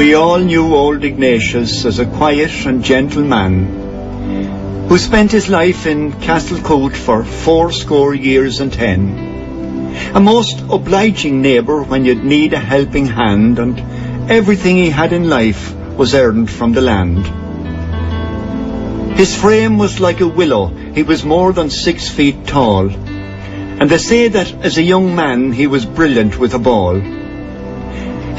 We all knew old Ignatius as a quiet and gentle man, who spent his life in Castlecote for 80 years and 10. A most obliging neighbour when you'd need a helping hand, and everything he had in life was earned from the land. His frame was like a willow, he was more than 6 feet tall, and they say that as a young man he was brilliant with a ball.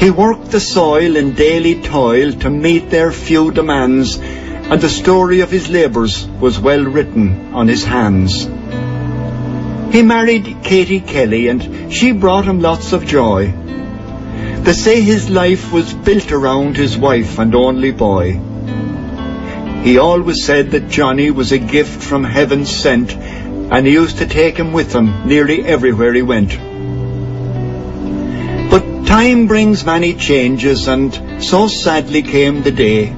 He worked the soil in daily toil to meet their few demands, and the story of his labours was well written on his hands. He married Katie Kelly, and she brought him lots of joy. They say his life was built around his wife and only boy. He always said that Johnny was a gift from heaven sent, and he used to take him with him nearly everywhere he went. But time brings many changes, and so sadly came the day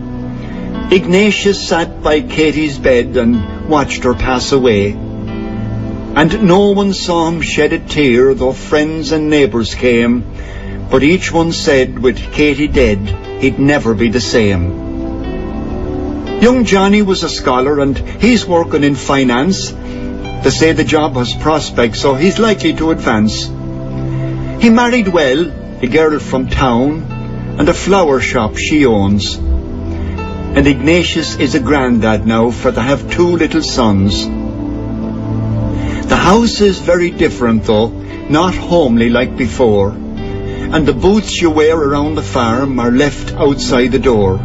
Ignatius sat by Katie's bed and watched her pass away. And no one saw him shed a tear, though friends and neighbours came, but each one said with Katie dead, he'd never be the same. Young Johnny was a scholar, and he's working in finance. They say the job has prospects, so he's likely to advance. He married well, a girl from town, and a flower shop she owns. And Ignatius is a granddad now, for they have 2 little sons. The house is very different though, not homely like before, and the boots you wear around the farm are left outside the door.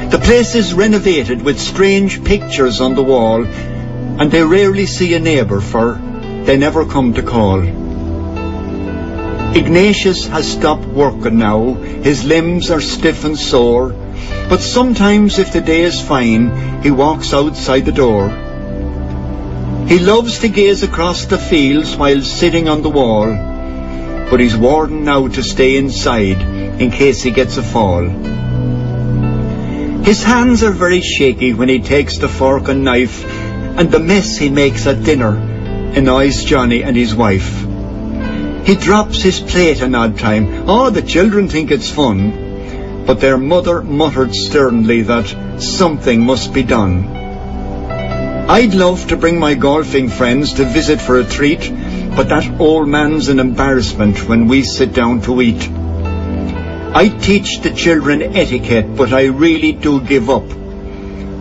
The place is renovated with strange pictures on the wall, and they rarely see a neighbour, for they never come to call. Ignatius has stopped working now, his limbs are stiff and sore, but sometimes if the day is fine, he walks outside the door. He loves to gaze across the fields while sitting on the wall, but he's warned now to stay inside in case he gets a fall. His hands are very shaky when he takes the fork and knife, and the mess he makes at dinner annoys Johnny and his wife. He drops his plate an odd time. Oh, the children think it's fun, but their mother muttered sternly that something must be done. I'd love to bring my golfing friends to visit for a treat, but that old man's an embarrassment when we sit down to eat. I teach the children etiquette, but I really do give up,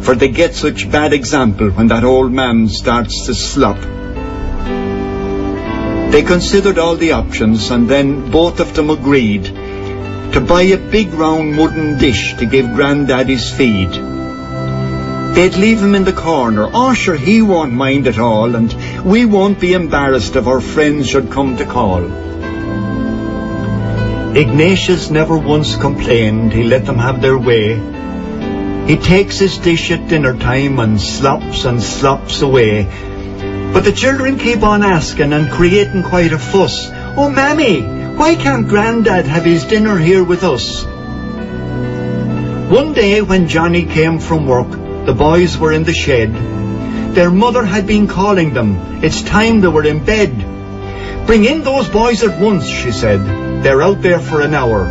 for they get such bad example when that old man starts to slop. They considered all the options, and then both of them agreed to buy a big round wooden dish to give Granddaddy's feed. They'd leave him in the corner. Oh, sure, he won't mind at all, and we won't be embarrassed if our friends should come to call. Ignatius never once complained, he let them have their way. He takes his dish at dinner time and slops away. But the children keep on asking and creating quite a fuss. Oh, Mammy, why can't Grandad have his dinner here with us? One day when Johnny came from work, the boys were in the shed. Their mother had been calling them. It's time they were in bed. Bring in those boys at once, she said. They're out there for an hour.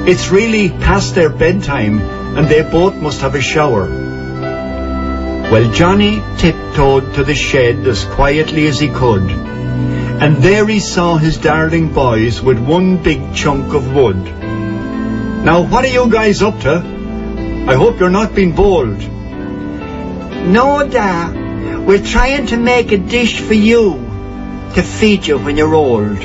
It's really past their bedtime, and they both must have a shower. Well, Johnny tiptoed to the shed as quietly as he could, and there he saw his darling boys with one big chunk of wood. Now, what are you guys up to? I hope you're not being bold. No, Da. We're trying to make a dish for you to feed you when you're old.